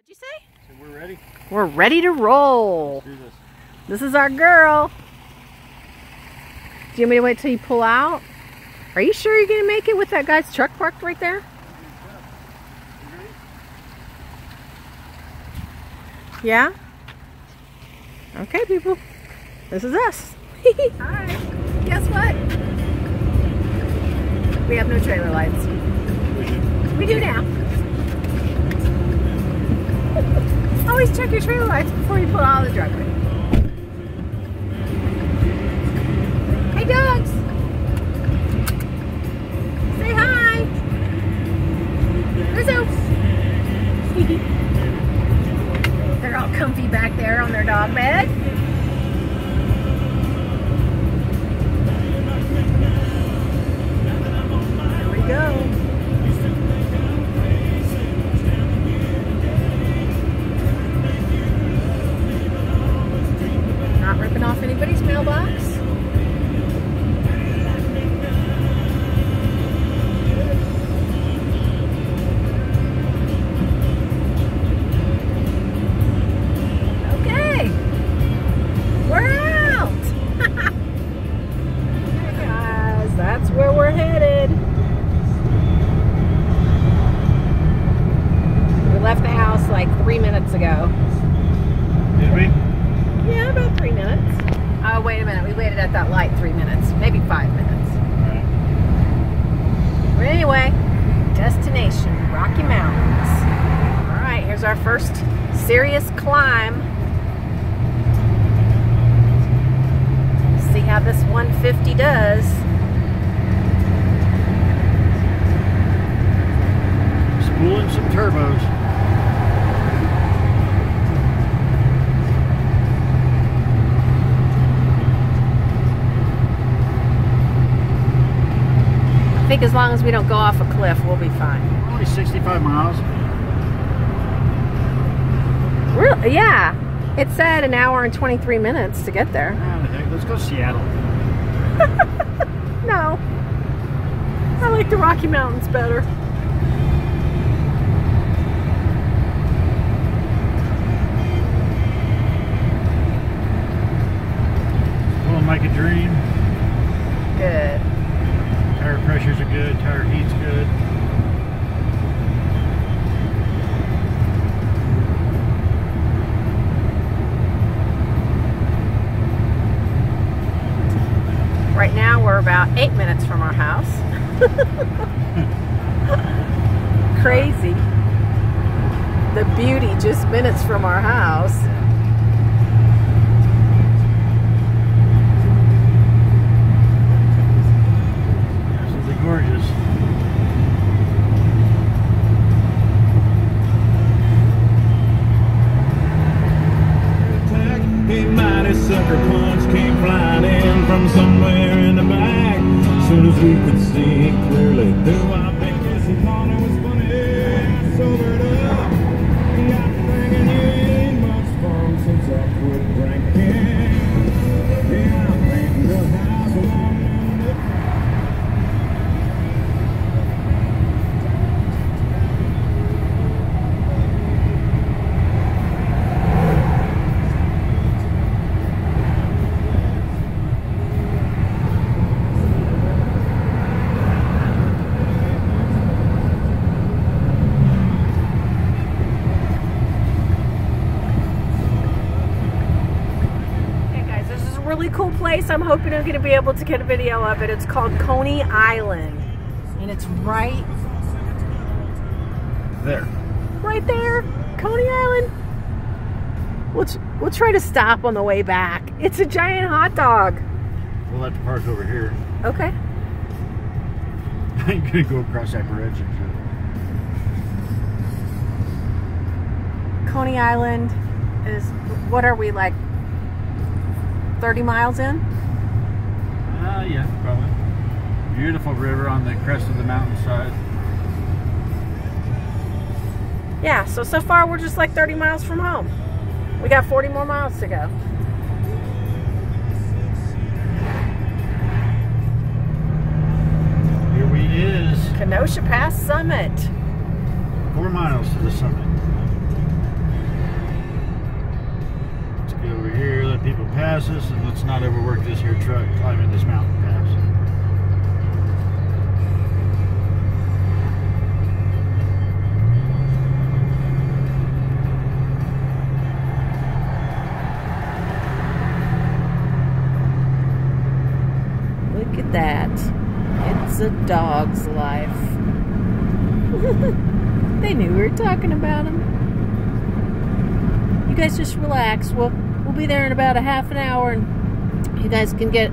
What'd you say? So we're ready? We're ready to roll. Let's do this. This is our girl. Do you want me to wait till you pull out? Are you sure you're going to make it with that guy's truck parked right there? Yeah? Okay, people. This is us. Hi. Guess what? We have no trailer lights. We do now. Always check your trailer lights before you pull out of the driveway. Hey, dogs. Say hi. Rizzo. They're all comfy back there on their dog bed. Here we go. Not ripping off anybody's mailbox. Okay, we're out. Hey guys, that's where we're headed. We left the house like 3 minutes ago. Did we? Yeah, about 3 minutes. Oh, wait a minute. We waited at that light 3 minutes. Maybe 5 minutes. Right. But anyway, destination, Rocky Mountains. All right, here's our first serious climb. See how this 150 does. Spooling some turbos. I think as long as we don't go off a cliff, we'll be fine. Only 65 miles. Really? Yeah. It said an hour and 23 minutes to get there. Ah, the heck, let's go to Seattle. No. I like the Rocky Mountains better. Pulling like a dream. Good. Tire pressures are good. Tire heat's good. Right now we're about 8 minutes from our house. Crazy. The beauty just minutes from our house. Absolutely gorgeous. A mighty sucker punch came flying in from somewhere in the back. Soon as we could see clearly through our biggest, he thought it was funny. Sobered up, got thinking it ain't much fun since I quit drinking. Yeah, I'm painting the house along the Really cool place. I'm hoping I'm going to be able to get a video of it. It's called Coney Island, and it's right There. there, Coney Island. We'll try to stop on the way back. It's a giant hot dog. We'll have to park over here. Okay. I ain't gonna go across that bridge and Coney Island is, what are we, like 30 miles in? yeah, probably. Beautiful river on the crest of the mountainside. Yeah, so far we're just like 30 miles from home. We got 40 more miles to go. Here we is. Kenosha Pass Summit. 4 miles to the summit. people pass us, and let's not overwork this here truck climbing this mountain pass. Look at that. It's a dog's life. They knew we were talking about them. You guys just relax. We'll be there in about a half an hour, and you guys can get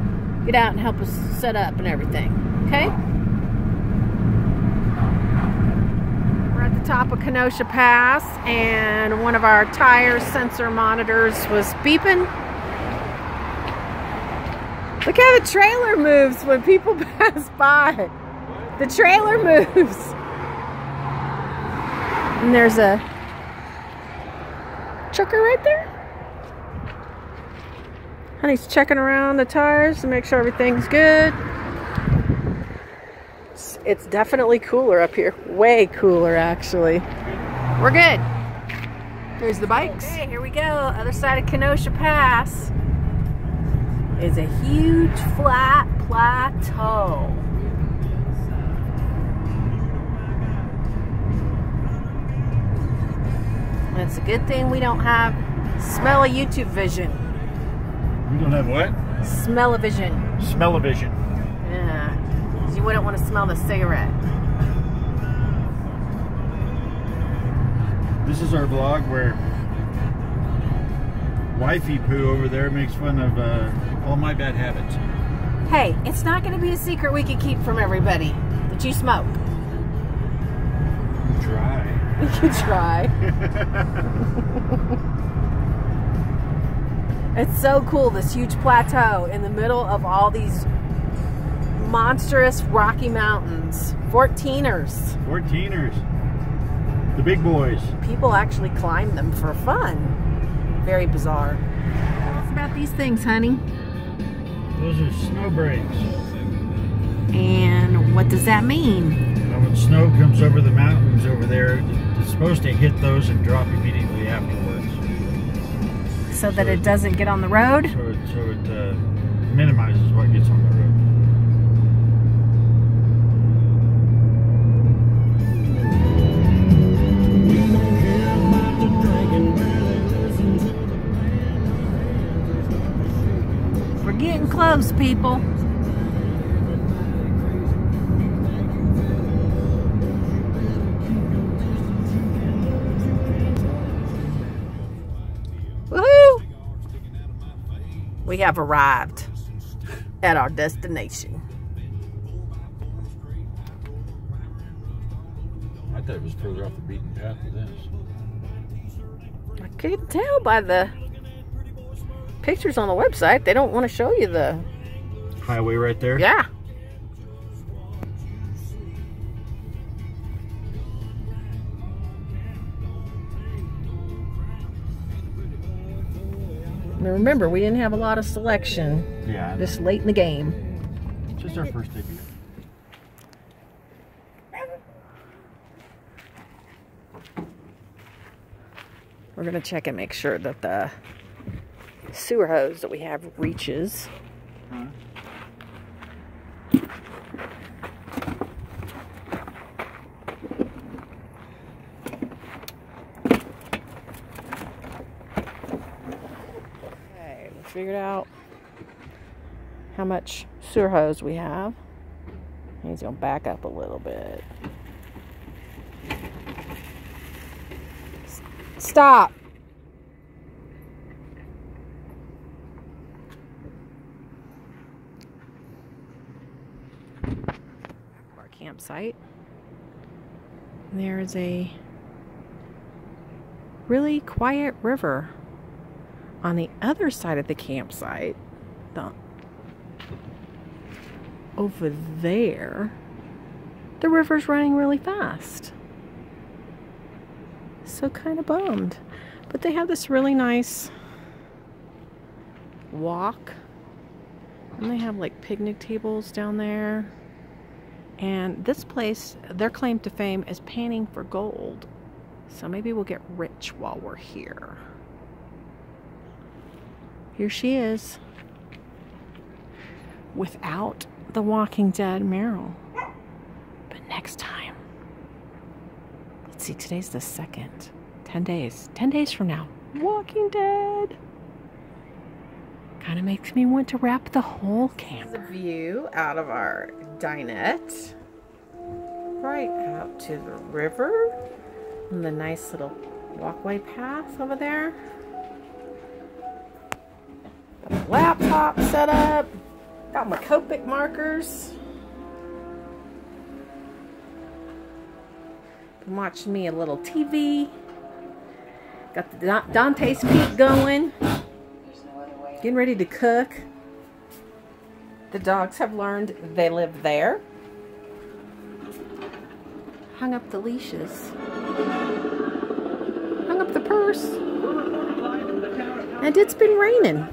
out and help us set up and everything. Okay? We're at the top of Kenosha Pass, and one of our tire sensor monitors was beeping. Look how the trailer moves when people pass by. The trailer moves. And there's a trucker right there. Honey's checking around the tires to make sure everything's good. It's definitely cooler up here. Way cooler, actually. We're good. Here's the bikes. Okay, here we go. Other side of Kenosha Pass is a huge flat plateau. And it's a good thing we don't have smell-o-YouTube vision. We don't have what? Smell-o-vision. Smell-o-vision. Yeah, because you wouldn't want to smell the cigarette. This is our vlog where Wifey Poo over there makes fun of all my bad habits. Hey, it's not going to be a secret we can keep from everybody that you smoke. Try. You can try. It's so cool, this huge plateau in the middle of all these monstrous Rocky Mountains. 14ers. 14ers. The big boys. People actually climb them for fun. Very bizarre. What's about these things, honey? Those are snow brakes. And what does that mean? Now when snow comes over the mountains over there, it's supposed to hit those and drop immediately afterwards. So that it doesn't get on the road? So it minimizes what gets on the road. We're getting close, people. Woohoo! We have arrived at our destination. I thought it was further off the beaten path than this. I couldn't tell by the pictures on the website. They don't want to show you the highway right there? Yeah. Now remember, we didn't have a lot of selection this late in the game. It's just our first debut. We're going to check and make sure that the sewer hose that we have reaches. Okay, we figured out how much sewer hose we have. He's going to back up a little bit. Stop. Our campsite. There is a really quiet river on the other side of the campsite. Over there, the river's running really fast. So kind of bummed. But they have this really nice walk. And they have like picnic tables down there. And this place, their claim to fame is panning for gold. So maybe we'll get rich while we're here. Here she is. Without the Walking Dead Meryl. But next time. Let's see, today's the 2nd. 10 days. 10 days from now. Walking Dead. Kind of makes me want to wrap the whole camp. This is a view out of our dinette. Right out to the river. And the nice little walkway path over there. Got my laptop set up. Got my Copic markers. Been watching me a little TV. Got the Dante's Peak going. Getting ready to cook. The dogs have learned they live there. Hung up the leashes. Hung up the purse. And it's been raining.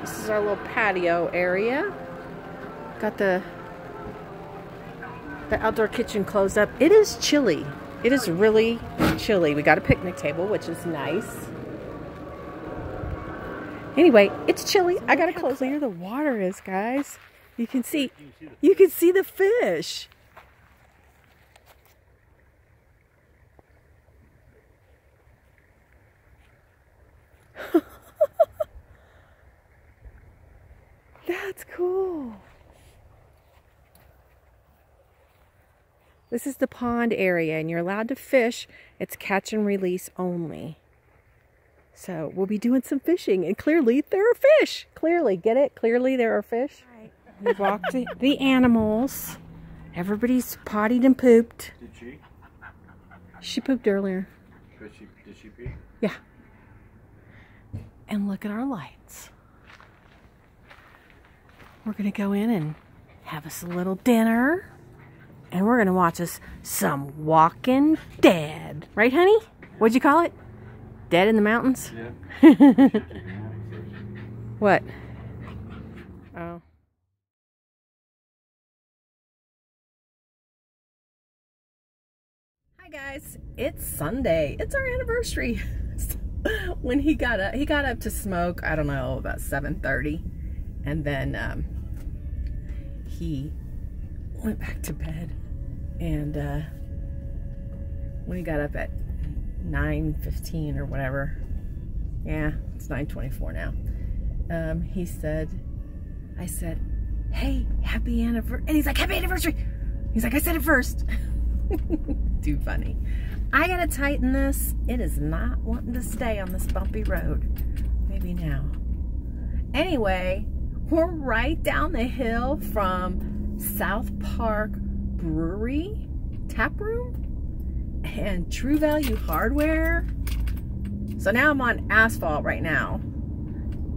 This is our little patio area. Got the outdoor kitchen closed up. It is chilly. It is really chilly. We got a picnic table, which is nice. Anyway, it's chilly. I gotta close. How clear the water is, guys. You can see the fish. That's cool. This is the pond area, and you're allowed to fish. It's catch and release only. So we'll be doing some fishing, and clearly there are fish. Clearly, get it? Clearly there are fish. Right. We walked the animals. Everybody's pottied and pooped. Did she? She pooped earlier. Did she pee? Yeah. And look at our lights. We're gonna go in and have us a little dinner. And we're gonna watch us some Walking Dead. Right, honey? What'd you call it? Dead in the Mountains? Yeah. What? Oh. Hi guys, it's Sunday. It's our anniversary. When he got up to smoke, I don't know, about 7:30. And then he went back to bed. And when he got up at 9:15 or whatever, yeah, it's 9:24 now, he said, I said, hey, happy anniversary. And he's like, happy anniversary. He's like, I said it first. Too funny. I gotta tighten this. It is not wanting to stay on this bumpy road. Maybe now. Anyway, we're right down the hill from South Park Brewery, Tap Room, and True Value Hardware. So now I'm on asphalt right now.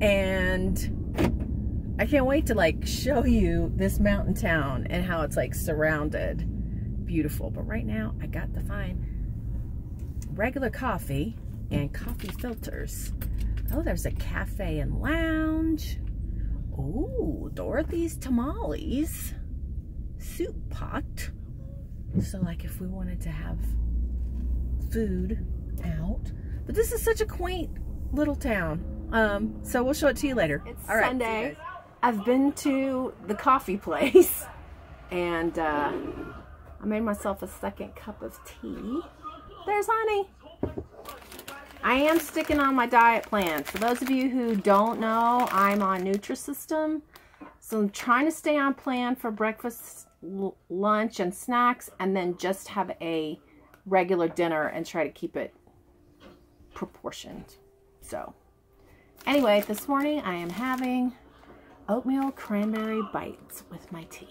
And I can't wait to like show you this mountain town and how it's like surrounded. Beautiful. But right now I got to find regular coffee and coffee filters. Oh, there's a cafe and lounge. Oh, Dorothy's Tamales. Soup pot. So like if we wanted to have food out. But this is such a quaint little town. So we'll show it to you later. It's all right, Sunday. I've been to the coffee place and I made myself a second cup of tea. There's honey. I am sticking on my diet plan. For those of you who don't know, I'm on Nutrisystem. So I'm trying to stay on plan for breakfast, lunch, and snacks, and then just have a regular dinner and try to keep it proportioned. So anyway, this morning I am having oatmeal cranberry bites with my tea.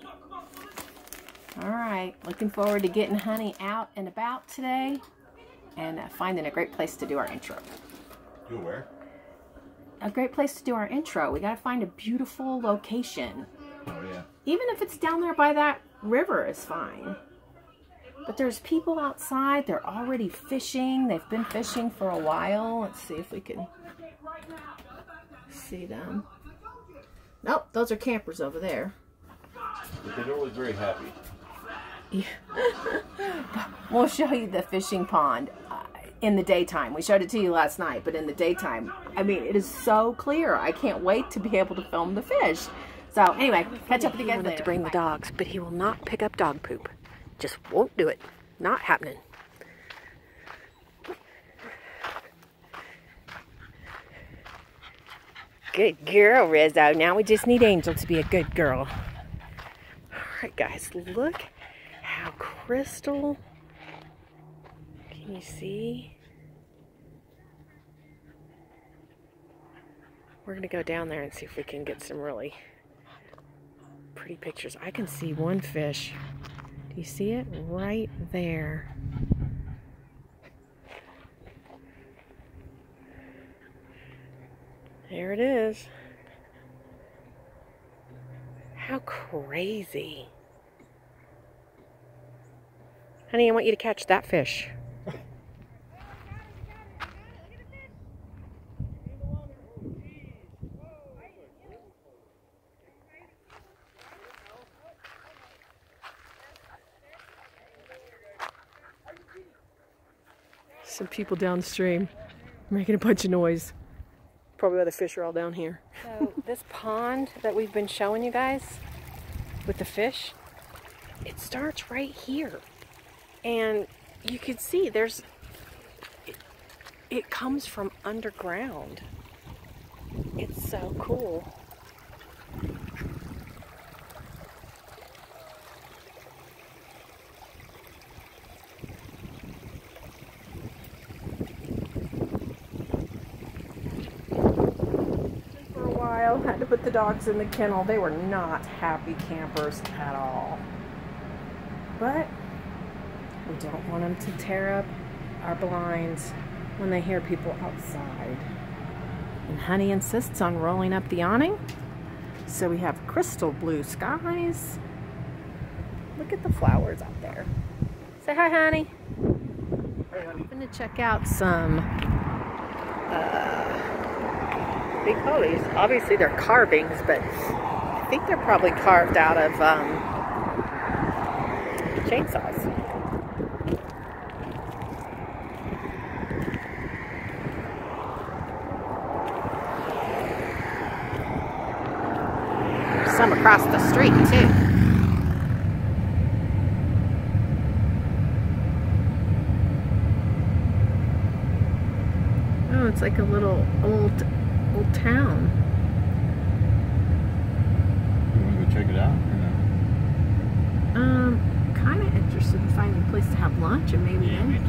All right, looking forward to getting honey out and about today and finding a great place to do our intro. Do where? A great place to do our intro. We gotta find a beautiful location. Oh yeah. Even if it's down there by that river is fine. But there's people outside. They're already fishing. They've been fishing for a while. Let's see if we can see them. Nope, those are campers over there. But they don't look very happy. Yeah. We'll show you the fishing pond. in the daytime. We showed it to you last night, but in the daytime, I mean, it is so clear. I can't wait to be able to film the fish. So anyway, catch up with you guys later. To bring the dogs, but he will not pick up dog poop. Just won't do it. Not happening. Good girl, Rizzo. Now we just need Angel to be a good girl. Alright guys, look how crystal. Can you see? We're gonna go down there and see if we can get some really pretty pictures. I can see one fish. Do you see it? Right there. There it is. How crazy. Honey, I want you to catch that fish. Some people downstream making a bunch of noise. Probably why the fish are all down here. So this pond that we've been showing you guys with the fish, it starts right here. And you can see it comes from underground. It's so cool. Had to put the dogs in the kennel. They were not happy campers at all. But we don't want them to tear up our blinds when they hear people outside. And Honey insists on rolling up the awning. So we have crystal blue skies. Look at the flowers out there. Say hi, Honey. Hey, honey. I'm going to check out some big hollies. Obviously they're carvings, but I think they're probably carved out of chainsaws. There's some across the street too. Oh, it's like a little old town. You want to go check it out or no? Kind of interested in finding a place to have lunch and maybe Yeah, me too.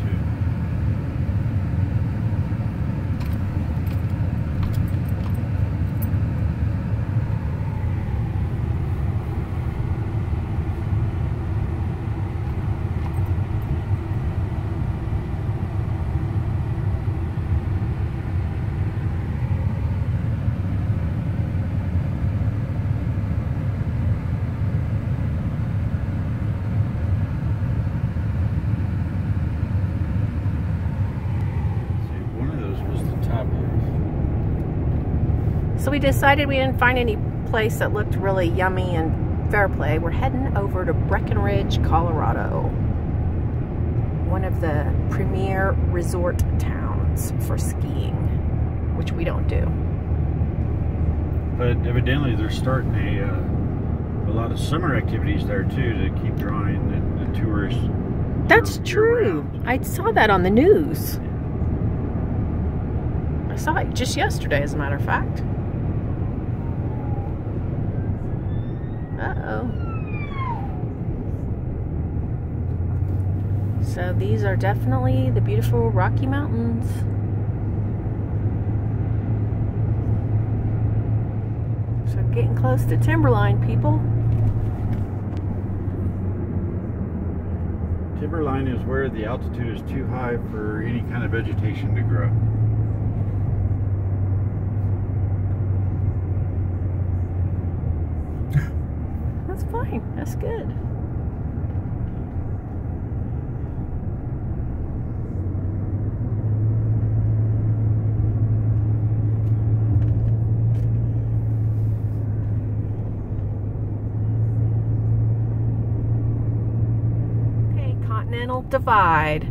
So we decided we didn't find any place that looked really yummy in Fairplay. We're heading over to Breckenridge, Colorado. One of the premier resort towns for skiing, which we don't do. But evidently they're starting a lot of summer activities there too to keep drawing the tourists. That's true. I saw that on the news. I saw it just yesterday, as a matter of fact. Uh-oh. So these are definitely the beautiful Rocky Mountains. So I'm getting close to timberline, people. Timberline is where the altitude is too high for any kind of vegetation to grow. That's fine. That's good. Okay, Continental Divide.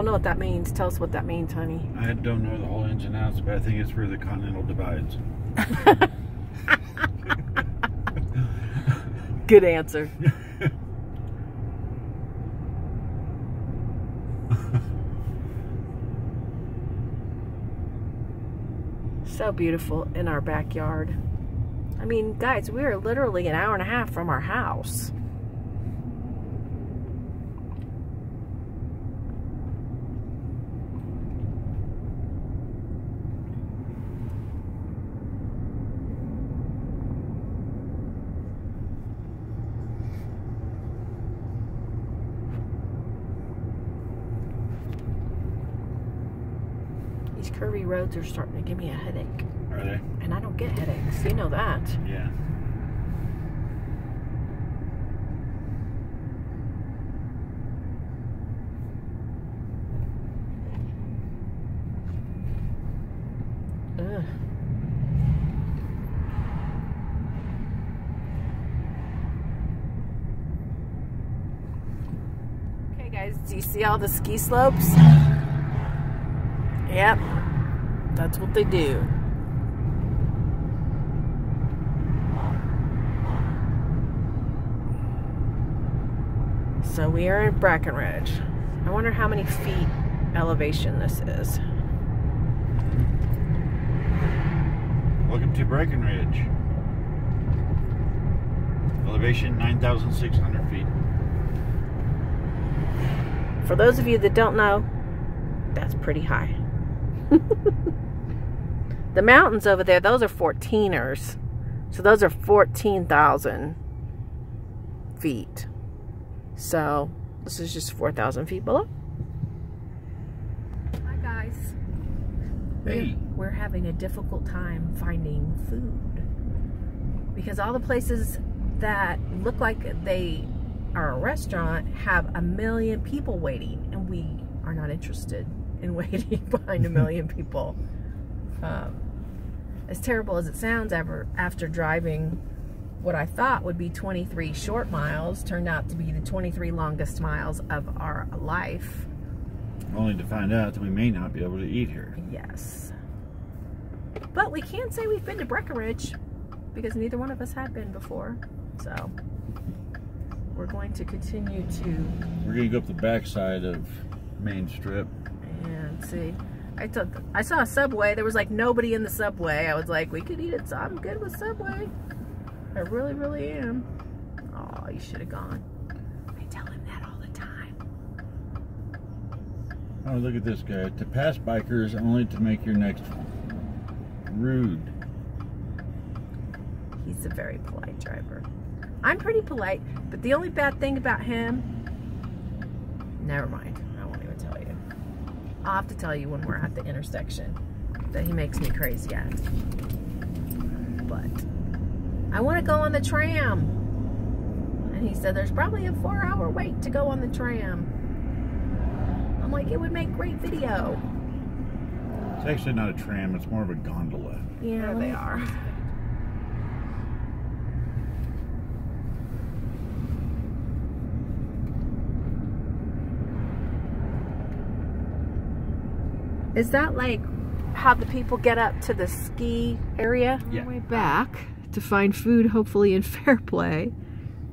don't know what that means. Tell us what that means, honey. I don't know the whole ins and outs, but I think it's where the continental divides. Good answer. So beautiful in our backyard. I mean, guys, we are literally an hour and a half from our house. These curvy roads are starting to give me a headache. Are they? And I don't get headaches. You know that. Yeah. Ugh. Okay, guys, do you see all the ski slopes? Yep, that's what they do. So we are in Breckenridge. I wonder how many feet elevation this is. Welcome to Breckenridge. Elevation 9,600 feet. For those of you that don't know, that's pretty high. The mountains over there, those are 14ers. So those are 14,000 feet. So this is just 4,000 feet below. Hi guys. Hey. We're having a difficult time finding food because all the places that look like they are a restaurant have a million people waiting, and we are not interested in waiting behind a million people. As terrible as it sounds, after driving what I thought would be 23 short miles, turned out to be the 23 longest miles of our life. Only to find out that we may not be able to eat here. Yes. But we can't say we've been to Breckenridge because neither one of us had been before. So we're going to continue to... We're going to go up the backside of Main Strip. And see. I saw a Subway. There was like nobody in the Subway. I was like, we could eat it. So I'm good with Subway. I really, really am. Oh, you should have gone. I tell him that all the time. Oh, look at this guy. To pass bikers only to make your next rude. He's a very polite driver. I'm pretty polite, but the only bad thing about him... Never mind. I won't even tell you. I'll have to tell you when we're at the intersection that he makes me crazy at. But I want to go on the tram. And he said there's probably a 4-hour wait to go on the tram. I'm like, it would make great video. It's actually not a tram, it's more of a gondola. Yeah, they are. Is that like how the people get up to the ski area? Yeah. Way back to find food, hopefully in Fairplay,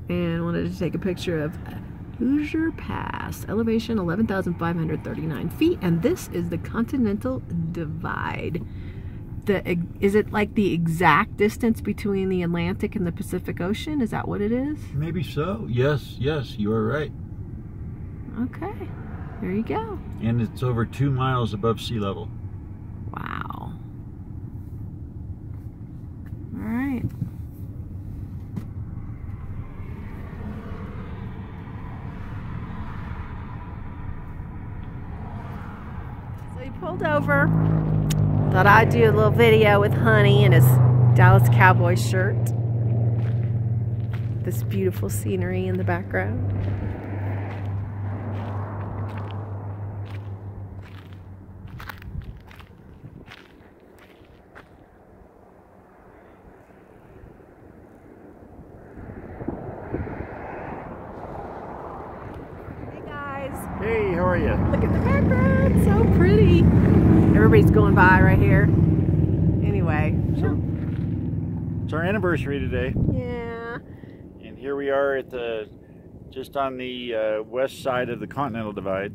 and wanted to take a picture of Hoosier Pass, elevation 11,539 feet, and this is the Continental Divide. Is it like the exact distance between the Atlantic and the Pacific Ocean? Is that what it is? Maybe so. Yes, you are right. Okay, there you go. And it's over 2 miles above sea level. Wow. All right. So he pulled over. Thought I'd do a little video with Honey in his Dallas Cowboys shirt. This beautiful scenery in the background. Hey, how are you? Look at the background, so pretty. Everybody's going by right here. Anyway. So, it's our anniversary today. Yeah. And here we are at the, just on the west side of the Continental Divide.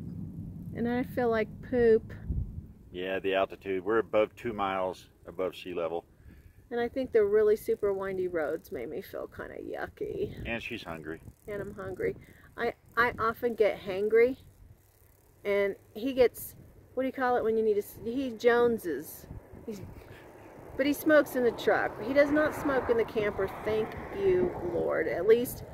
And I feel like poop. Yeah, the altitude. We're above 2 miles above sea level. And I think the really super windy roads made me feel kind of yucky. And she's hungry. And I'm hungry. I often get hangry. And he gets, what do you call it when you need to, he joneses. But he smokes in the truck. He does not smoke in the camper, thank you, Lord. At least,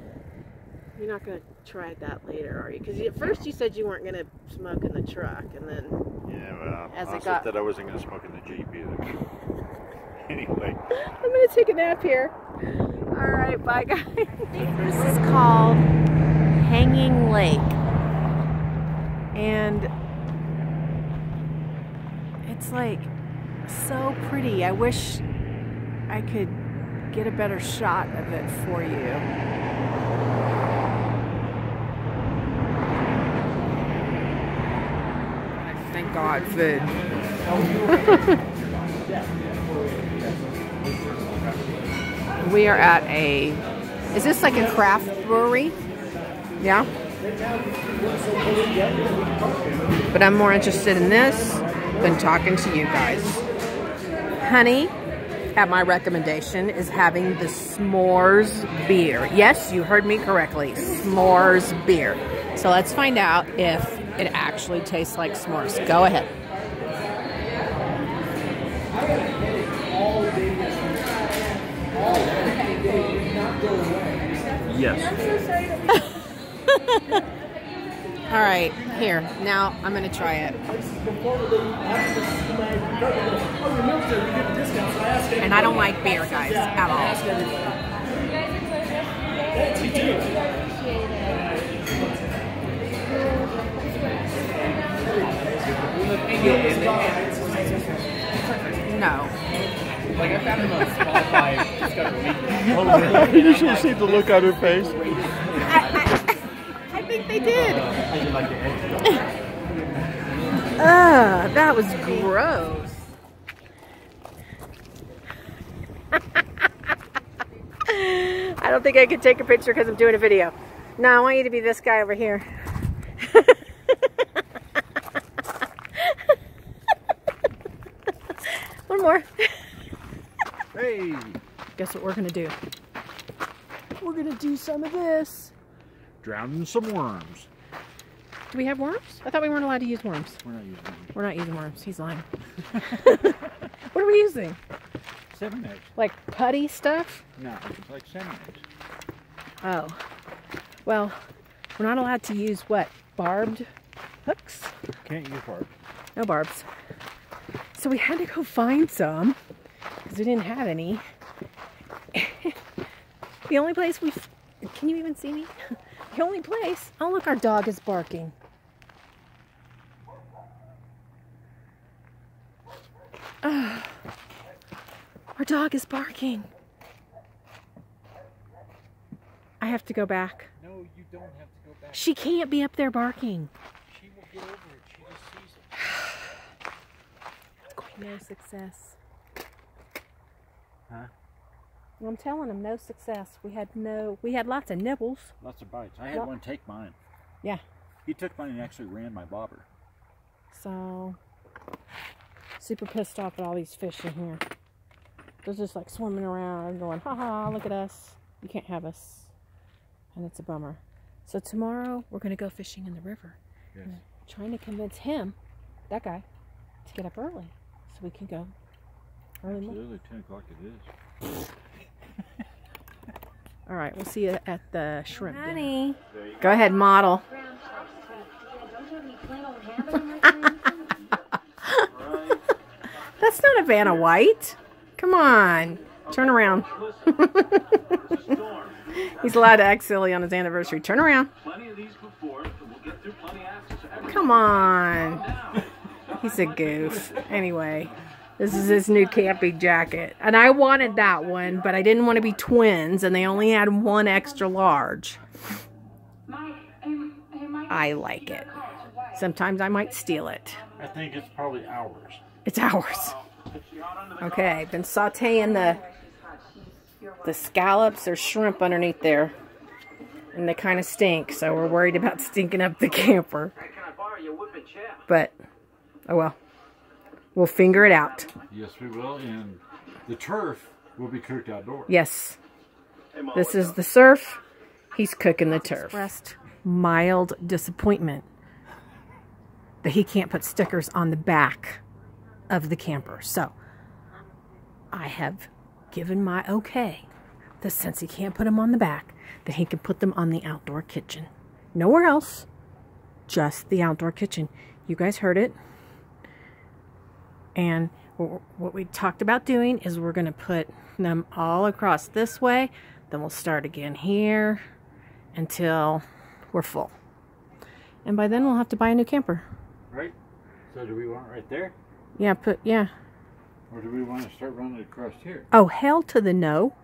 you're not going to try that later, are you? Because at first you said you weren't going to smoke in the truck, and then... Yeah, well, as I it got... said that I wasn't going to smoke in the Jeep either. Anyway. I'm going to take a nap here. Alright, bye guys. This is called Hanging Lake. And it's like so pretty. I wish I could get a better shot of it for you. Thank God, food. We are at a, is this like a craft brewery? Yeah. But I'm more interested in this than talking to you guys. Honey, at my recommendation, is having the s'mores beer. Yes, you heard me correctly. S'mores beer. So let's find out if it actually tastes like s'mores. Go ahead. Yes. All right, here. Now I'm going to try it. And I don't like beer, guys, at all. No. Like, I found him on Spotify. Just got a week. You should have seen the look on her face. I think they did. That was gross. I don't think I could take a picture because I'm doing a video. No, I want you to be this guy over here. One more. Hey. Guess what we're gonna do? We're gonna do some of this. Drowning some worms. Do we have worms? I thought we weren't allowed to use worms. We're not using worms. We're not using worms. He's lying. What are we using? 7 eggs. Like putty stuff? No, it's like 7 eggs. Oh. Well, we're not allowed to use what? Barbed hooks? Can't use barbs. No barbs. So we had to go find some because we didn't have any. The only place we... Can you even see me? The only place... Oh, look, our dog is barking. Our dog is barking. I have to go back. No, you don't have to go back. She can't be up there barking. She will get over it. She just sees it. No success. Huh? Well, I'm telling him no success. We had lots of nibbles. Lots of bites. I had one take mine. Yeah. He took mine and actually ran my bobber. So, super pissed off at all these fish in here. They're just like swimming around going, haha, look at us. You can't have us. And it's a bummer. So tomorrow, we're going to go fishing in the river. Yes. And I'm trying to convince him, that guy, to get up early so we can go early morning. Absolutely, 10 o'clock it is. All right, we'll see you at the shrimp dinner. Honey, go ahead, model. That's not a Vanna White. Come on, turn around. He's allowed to act silly on his anniversary. Turn around. Come on. He's a goof. Anyway, this is his new camping jacket. And I wanted that one, but I didn't want to be twins, and they only had one extra large. I like it. Sometimes I might steal it. I think it's probably ours. It's ours. Okay, been sauteing the scallops or shrimp underneath there. And they kind of stink, so we're worried about stinking up the camper. But, oh well. We'll finger it out. Yes, we will. And the turf will be cooked outdoors. Yes. This is the surf. He's cooking the turf. Expressed mild disappointment that he can't put stickers on the back of the camper. So, I have given my okay that since he can't put them on the back, that he can put them on the outdoor kitchen. Nowhere else. Just the outdoor kitchen. You guys heard it. And what we talked about doing is we're going to put them all across this way. Then we'll start again here until we're full. And by then we'll have to buy a new camper. Right? So do we want it right there? Yeah, yeah. Or do we want to start running it across here? Oh, hell to the no.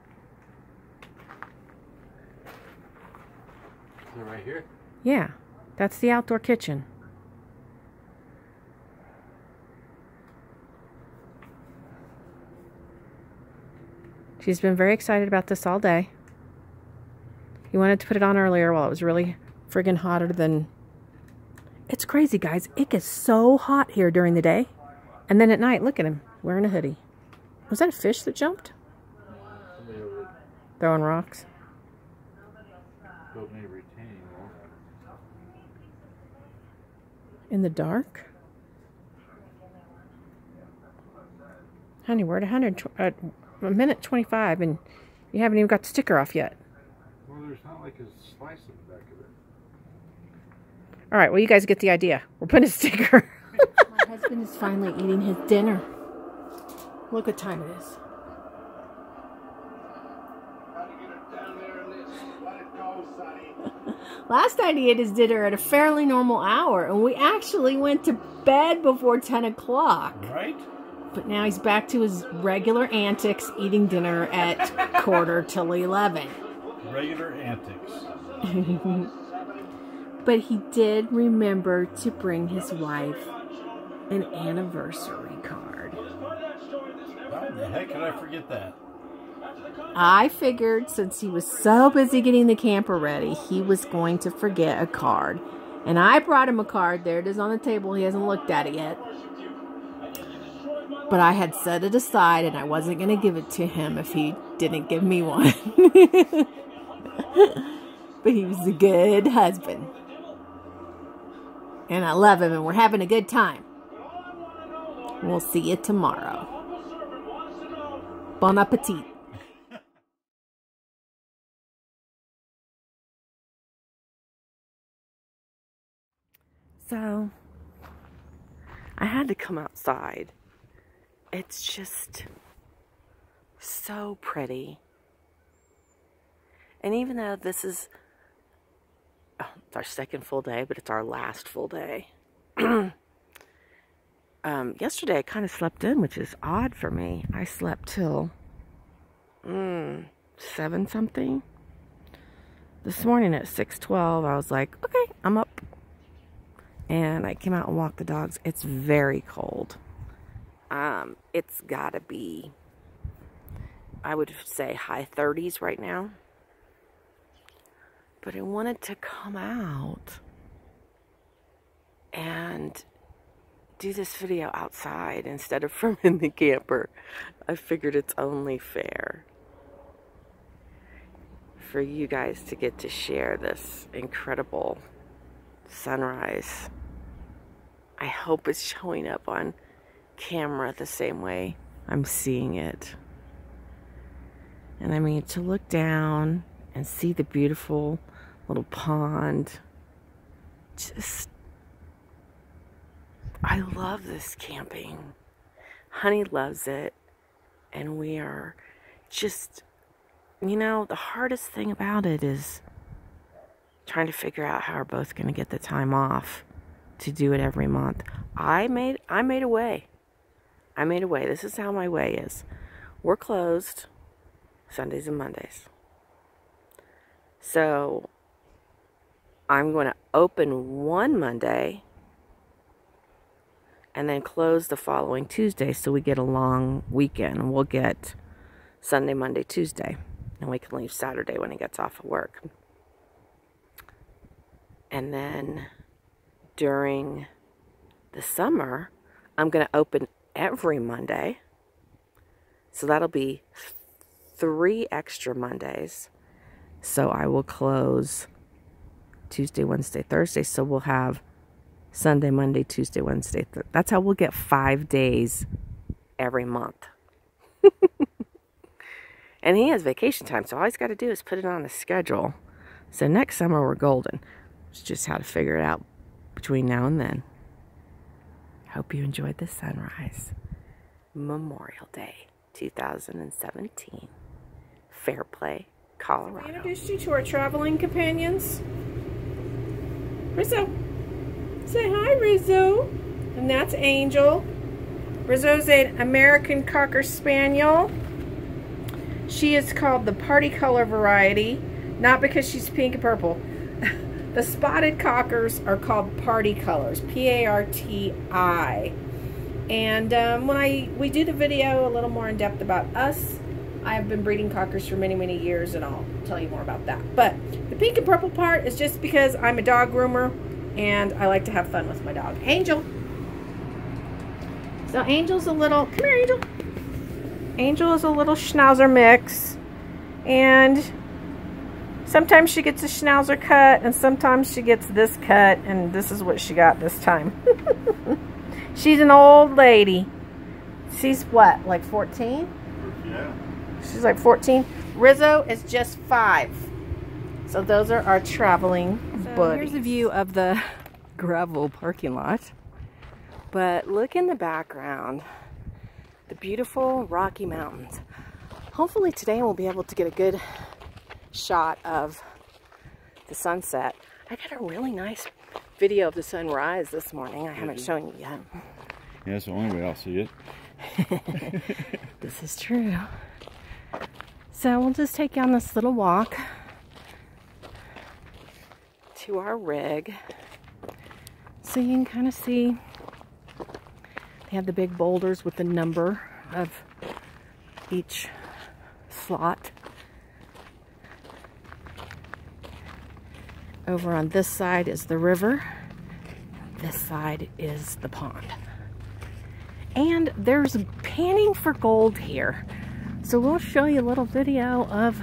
So right here? Yeah, that's the outdoor kitchen. She's been very excited about this all day. He wanted to put it on earlier while it was really friggin' hotter than... It's crazy, guys. It gets so hot here during the day. And then at night, look at him, wearing a hoodie. Was that a fish that jumped? Throwing rocks? In the dark? Honey, we're at a minute 25 and you haven't even got the sticker off yet. Well, there's not like a slice in the back of it. Alright, well you guys get the idea. We're putting a sticker. My husband is finally eating his dinner. Look what time it is. Last night he ate his dinner at a fairly normal hour, and we actually went to bed before 10 o'clock. Right? But now he's back to his regular antics, eating dinner at 11:15. Regular antics. But he did remember to bring his wife an anniversary card. How the heck could I forget that? I figured since he was so busy getting the camper ready, he was going to forget a card. And I brought him a card. There it is on the table. He hasn't looked at it yet. But I had set it aside and I wasn't going to give it to him if he didn't give me one. But he was a good husband. And I love him and we're having a good time. We'll see you tomorrow. Bon appetit. So, I had to come outside. It's just so pretty. And even though this is it's our second full day, but it's our last full day. Yesterday I kind of slept in, which is odd for me. I slept till 7 something. This morning at 6:12, I was like, okay, I'm up. And I came out and walked the dogs. It's very cold. It's gotta be, I would say, high 30s right now. But I wanted to come out and do this video outside instead of from in the camper. I figured it's only fair for you guys to get to share this incredible sunrise. I hope it's showing up on camera the same way I'm seeing it. And I mean, to look down and see the beautiful little pond, just, I love this camping. Honey loves it, and we are just, you know, the hardest thing about it is trying to figure out how we're both going to get the time off to do it every month. I made a way. I made a way. This is how my way is. We're closed Sundays and Mondays. So I'm going to open one Monday and then close the following Tuesday, so we get a long weekend. We'll get Sunday, Monday, Tuesday, and we can leave Saturday when he gets off of work. And then during the summer, I'm going to open every Monday, so that'll be 3 extra Mondays. So I will close Tuesday, Wednesday, Thursday, so we'll have Sunday, Monday, Tuesday, Wednesday. That's how we'll get 5 days every month. And he has vacation time, so all he's got to do is put it on his schedule. So next summer we're golden. It's just how to figure it out between now and then. Hope you enjoyed the sunrise. Memorial Day 2017. Fairplay, Colorado. I introduced you to our traveling companions. Rizzo. Say hi, Rizzo. And that's Angel. Rizzo's an American Cocker Spaniel. She is called the party color variety, not because she's pink and purple. The spotted cockers are called party colors, P-A-R-T-I. And when we do the video a little more in depth about us, I have been breeding cockers for many, many years, and I'll tell you more about that. But the pink and purple part is just because I'm a dog groomer and I like to have fun with my dog. Angel. So Angel's a little, come here, Angel. Angel is a little Schnauzer mix, and sometimes she gets a Schnauzer cut, and sometimes she gets this cut, and this is what she got this time. She's an old lady. She's what, like 14? Yeah. She's like 14. Rizzo is just 5. So those are our traveling buddies. Here's a view of the gravel parking lot. But look in the background. The beautiful Rocky Mountains. Hopefully today we'll be able to get a good shot of the sunset. I got a really nice video of the sunrise this morning. I haven't shown you yet. Yeah, that's the only way I'll see it. This is true. So we'll just take you on this little walk to our rig, so you can kind of see. They have the big boulders with the number of each slot. Over on this side is the river. This side is the pond. And there's panning for gold here. So we'll show you a little video of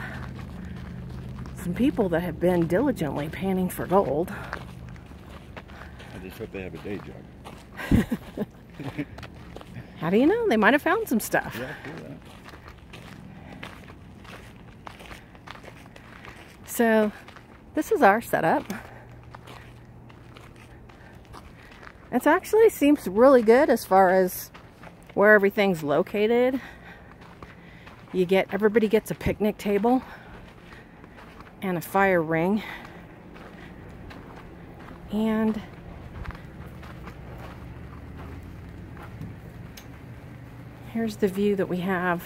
some people that have been diligently panning for gold. I just hope they have a day job. How do you know? They might have found some stuff. Yeah, I feel that. So this is our setup. It actually seems really good as far as where everything's located. Everybody gets a picnic table and a fire ring. And here's the view that we have.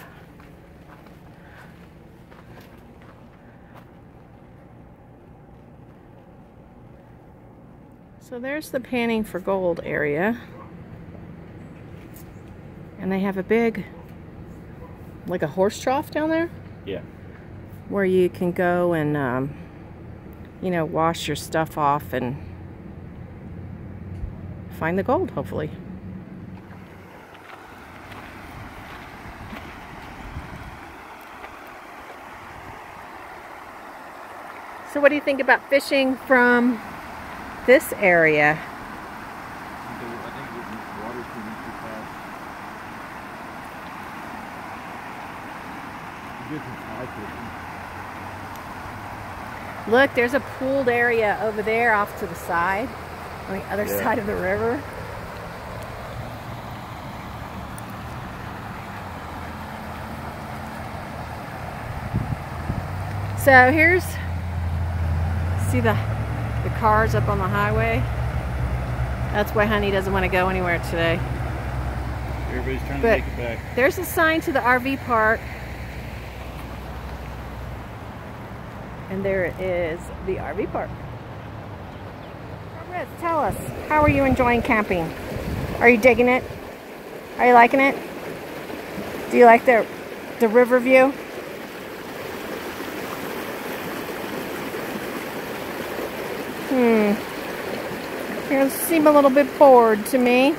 So there's the panning for gold area. And they have a big, like a horse trough down there? Yeah. Where you can go and, you know, wash your stuff off and find the gold, hopefully. So what do you think about fishing from this area? Look, there's a pooled area over there off to the side, on the other side of the river. So here's, see the cars up on the highway? That's why Honey doesn't want to go anywhere today. Everybody's trying to make it back. There's a sign to the RV park. And there is the RV park. Riz, tell us, how are you enjoying camping? Are you digging it? Are you liking it? Do you like the river view? You seem a little bit bored to me.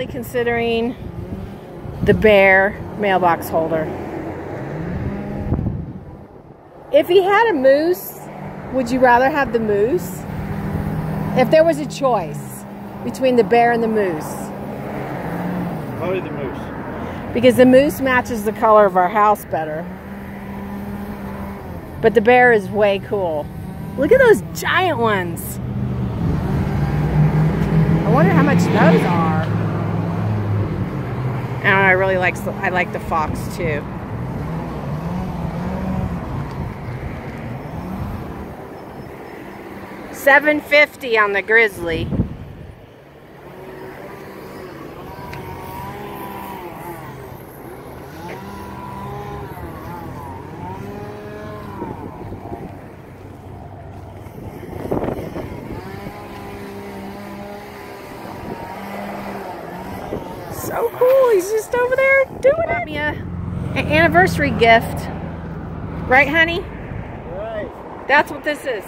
Considering the Bear mailbox holder. If he had a moose, would you rather have the moose? If there was a choice between the Bear and the moose. Probably the moose. Because the moose matches the color of our house better. But the Bear is way cool. Look at those giant ones. I wonder how much those are. And I really like the fox too. $7.50 on the Grizzly. So cool, he's just over there doing it. Got me an anniversary gift. Right, honey? Right. That's what this is.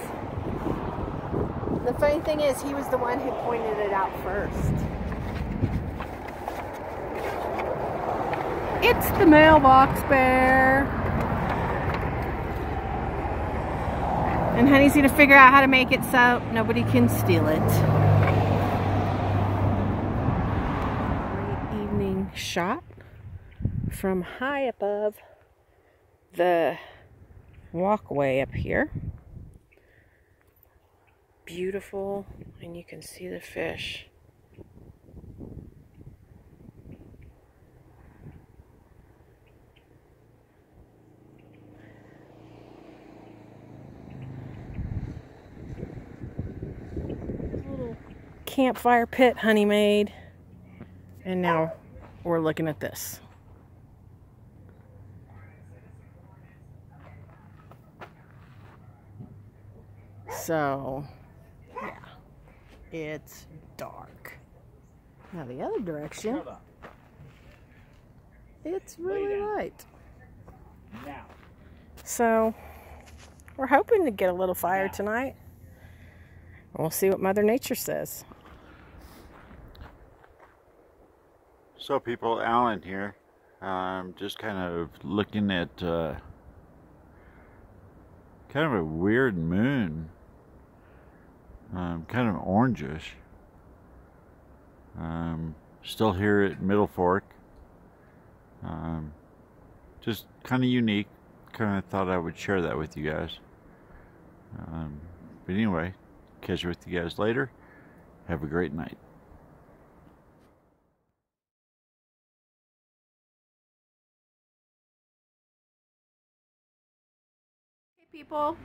The funny thing is, he was the one who pointed it out first. It's the mailbox bear. And honey's gonna figure out how to make it so nobody can steal it. Shot from high above the walkway up here. Beautiful, and you can see the fish. Little campfire pit honey made, and now we're looking at this. So, yeah, it's dark. Now the other direction, it's really light. So, we're hoping to get a little fire tonight. We'll see what Mother Nature says. So people, Alan here. Just kind of looking at kind of a weird moon. Kind of orangish. Still here at Middlefork. Just kind of unique. Kind of thought I would share that with you guys. But anyway, catch you with you guys later. Have a great night. People,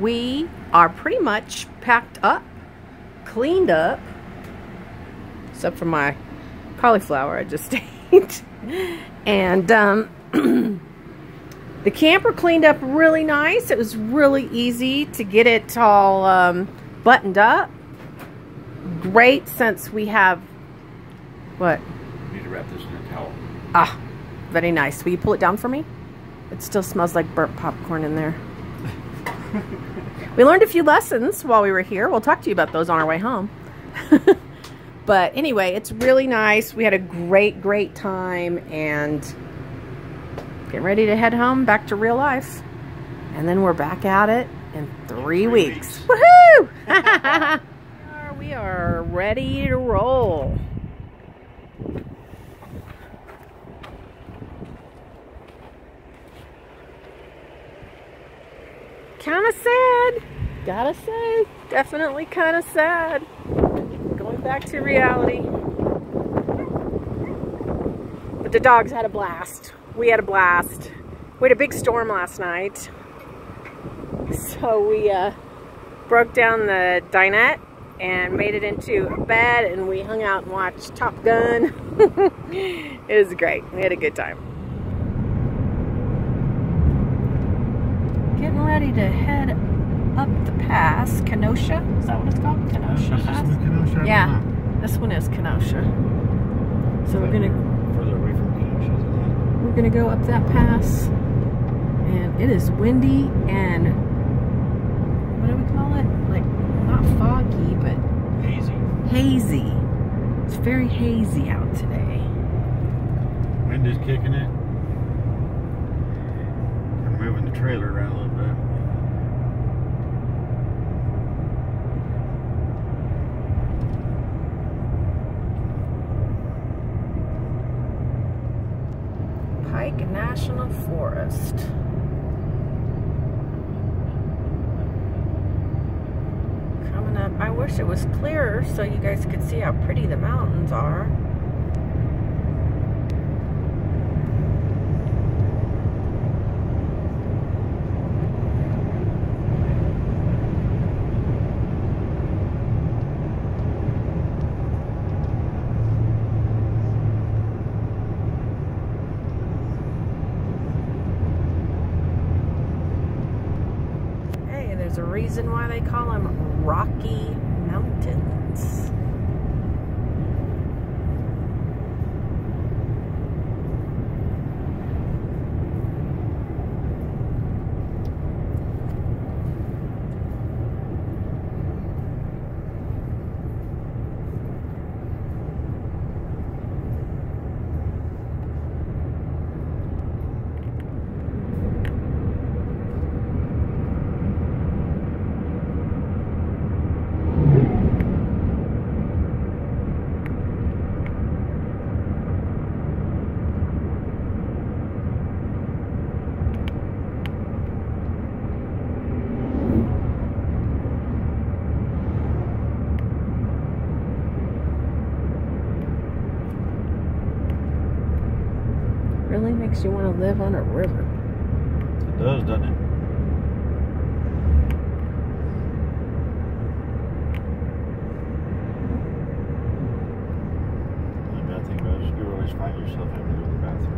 we are pretty much packed up, cleaned up, except for my cauliflower I just ate. And the camper cleaned up really nice. It was really easy to get it all buttoned up. Great, since we have what? You need to wrap this in a towel. Ah, very nice. Will you pull it down for me? It still smells like burnt popcorn in there. We learned a few lessons while we were here. We'll talk to you about those on our way home. But anyway, it's really nice. We had a great time, and getting ready to head home back to real life. And then we're back at it in 3 weeks. Woohoo! We are ready to roll. Kind of sad. Gotta say, definitely kind of sad. Going back to reality. But the dogs had a blast. We had a blast. We had a big storm last night. So we broke down the dinette and made it into a bed, and we hung out and watched Top Gun. It was great. We had a good time. Getting ready to head up the pass. Kenosha? Is that what it's called? Kenosha Pass? Kenosha? Yeah, this one is Kenosha. So we're gonna further away from Kenosha, isn't it? we're gonna go up that pass, and it is windy and what do we call it? Like, not foggy, but hazy. It's very hazy out today. Wind is kicking it. I'm moving the trailer around a little bit. Pike National Forest. Coming up. I wish it was clearer so you guys could see how pretty the mountains are. There's a reason why they call them Rocky Mountains. Really makes you want to live on a river. It does, doesn't it? The bad thing about it is you always find yourself having to go to the bathroom.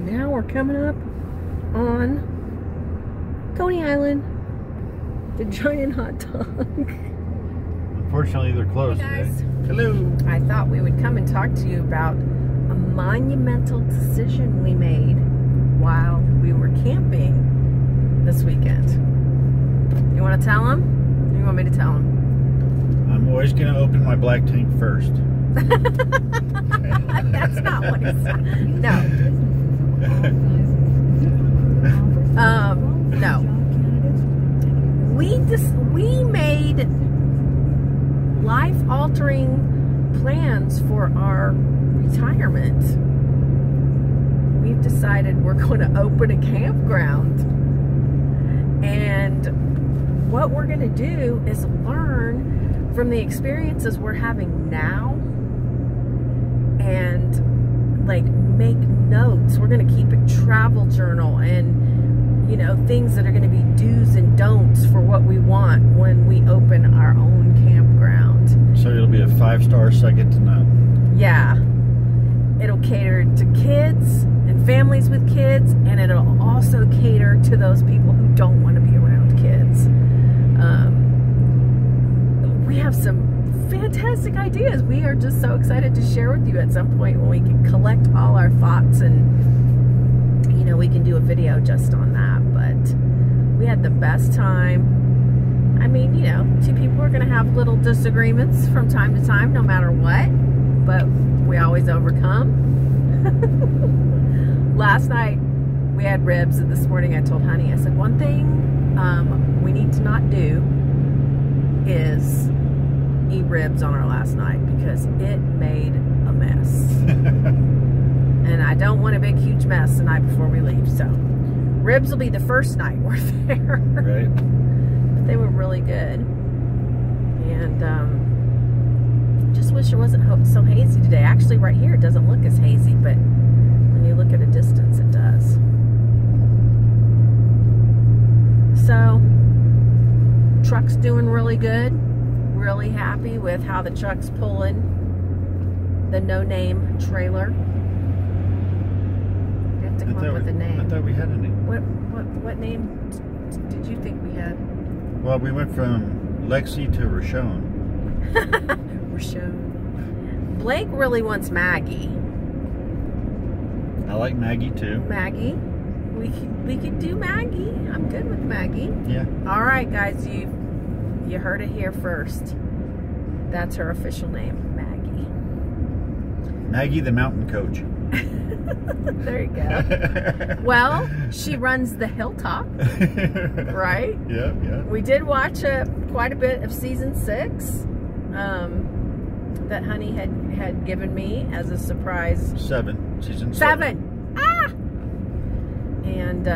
Now we're coming up on Coney Island, the giant hot dog. Unfortunately, they're closed Hey guys. today. Hello. I thought we would come and talk to you about a monumental decision we made while we were camping this weekend. You want to tell them? Or you want me to tell them? I'm always going to open my black tank first. That's not what he said. No. No. We made life-altering plans for our retirement. We've decided we're going to open a campground, and what we're going to do is learn from the experiences we're having now and like make notes. We're going to keep a travel journal and, you know, things that are going to be do's and don'ts for what we want when we open our own campground. So it'll be a 5-star second to none. Yeah. It'll cater to kids and families with kids, and it'll also cater to those people who don't want to be around kids. We have some fantastic ideas. We are just so excited to share with you at some point when we can collect all our thoughts, and you know, we can do a video just on that. But we had the best time. I mean, you know, two people are going to have little disagreements from time to time, no matter what, but we always overcome. Last night we had ribs, and this morning I told Honey, I said, one thing we need to not do is eat ribs on our last night, because it made a mess. And I don't want a big huge mess the night before we leave. So ribs will be the first night we're there. Right. But they were really good. And just wish it wasn't so hazy today. Actually, right here it doesn't look as hazy, but when you look at a distance, it does. So truck's doing really good. Really happy with how the truck's pulling. The no-name trailer. You have to come up with a name. I thought we had a name. What name did you think we had? Well, we went from Lexi to Rochon. Rochon. Blake really wants Maggie. I like Maggie too. Maggie. We could do Maggie. I'm good with Maggie. Yeah. All right, guys. You heard it here first. That's her official name, Maggie. Maggie the mountain coach. There you go. Well, she runs the Hilltop, right? Yeah, yeah. We did watch quite a bit of season 6 that Honey had given me as a surprise. 7. Season 7. Ah! And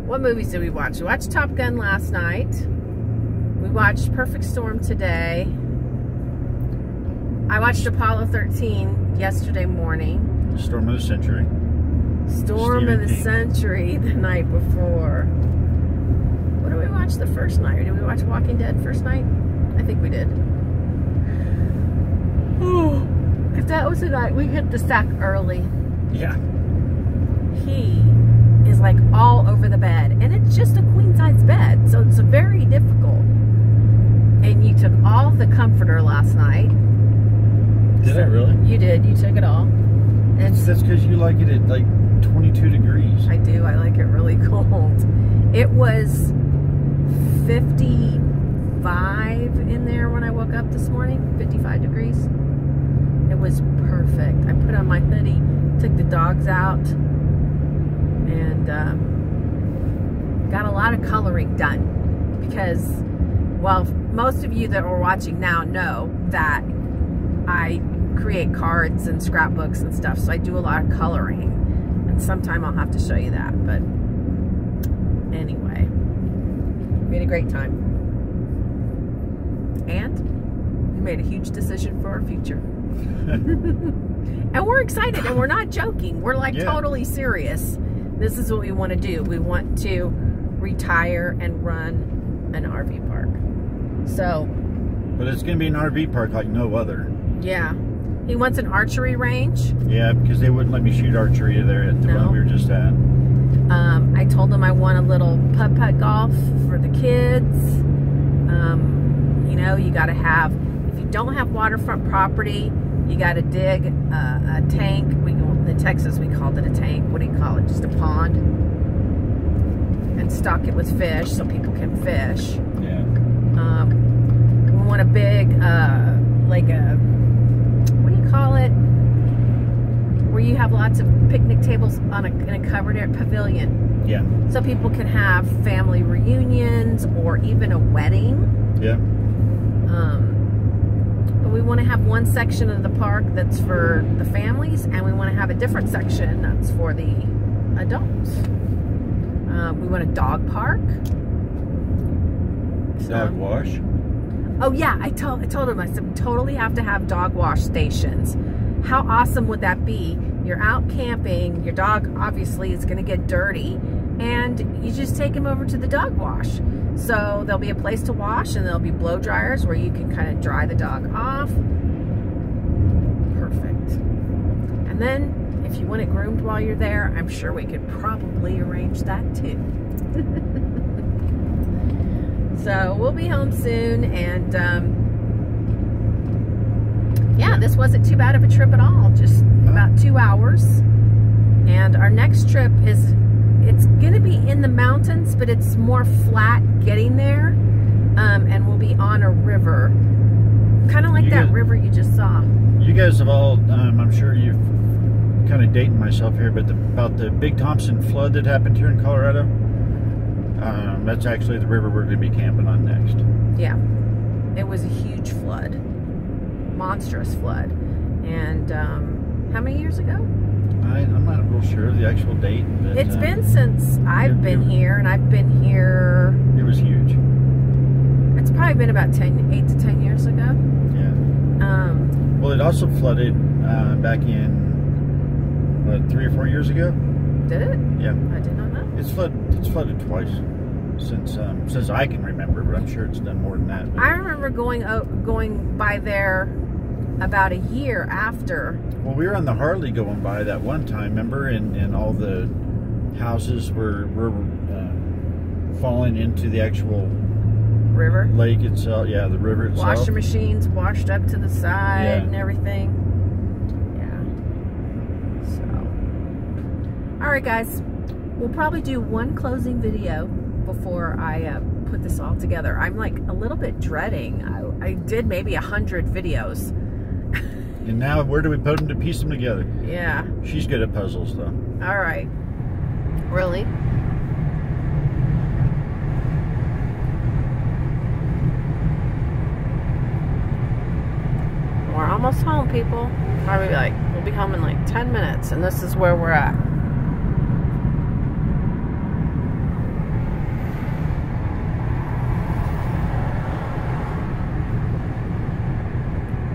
what movies did we watch? We watched Top Gun last night. We watched Perfect Storm today. I watched Apollo 13 yesterday morning. Storm of the Century. Storm of the Century the night before. What did we watch the first night? Did we watch Walking Dead first night? I think we did. Because that was the night we hit the sack early. Yeah. He is like all over the bed, and it's just a queen size bed, so it's very difficult. And you took all the comforter last night. Did I really? You did. You took it all. And that's because you like it at like 22 degrees. I do. I like it really cold. It was 55 in there when I woke up this morning. 55 degrees. It was perfect. I put on my hoodie, took the dogs out, and got a lot of coloring done. Because, well, most of you that are watching now know that I create cards and scrapbooks and stuff, so I do a lot of coloring, and sometime I'll have to show you that. But anyway, we had a great time, and we made a huge decision for our future. And we're excited, and we're not joking. We're like totally serious. This is what we want to do. We want to retire and run an RV park. So, but it's going to be an RV park like no other. Yeah. He wants an archery range. Yeah, because they wouldn't let me shoot archery there at the one we were just at. I told him I want a little putt-putt golf for the kids. You know, you got to have, if you don't have waterfront property, you got to dig a tank. In Texas, we called it a tank. What do you call it? Just a pond. And stock it with fish so people can fish. Yeah. We want a big, like a, what do you call it? Where you have lots of picnic tables on in a covered air pavilion. Yeah. So people can have family reunions or even a wedding. Yeah. But we want to have one section of the park that's for the families, and we want to have a different section that's for the adults. We want a dog park. Dog wash. Oh yeah, I told him, I said, we totally have to have dog wash stations. How awesome would that be? You're out camping, your dog obviously is going to get dirty, and you just take him over to the dog wash. So there'll be a place to wash, and there'll be blow dryers where you can kind of dry the dog off. Perfect. And then if if you want it groomed while you're there, I'm sure we could probably arrange that too. So we'll be home soon, and yeah, this wasn't too bad of a trip at all. Just about 2 hours. And our next trip is, it's gonna be in the mountains, but it's more flat getting there. And we'll be on a river, kind of like that river you just saw. You guys have all, I'm sure you've kind of dating myself here, but about the Big Thompson flood that happened here in Colorado, that's actually the river we're going to be camping on next. Yeah, it was a huge flood, monstrous flood. And how many years ago? I'm not real sure of the actual date. But, it's been since I've been here, and I've been here. It was huge. It's probably been about 8 to 10 years ago. Yeah. Well, it also flooded back in, what, 3 or 4 years ago? Did it? Yeah. I did not know. It's flooded twice since I can remember, but I'm sure it's done more than that. But I remember going by there about a year after. Well, we were on the Harley going by that one time, remember? And all the houses were falling into the actual river lake itself. Yeah, the river itself. Washer machines washed up to the side and everything. Yeah. So, all right, guys, we'll probably do one closing video before I put this all together. I'm like a little bit dreading. I did maybe 100 videos. And now where do we put them to piece them together? Yeah. She's good at puzzles, though. All right. Really? We're almost home, people. Probably like, we'll be home in like 10 minutes, and this is where we're at.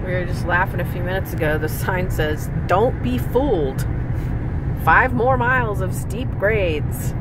We were just laughing a few minutes ago. The sign says, "Don't be fooled. 5 more miles of steep grades."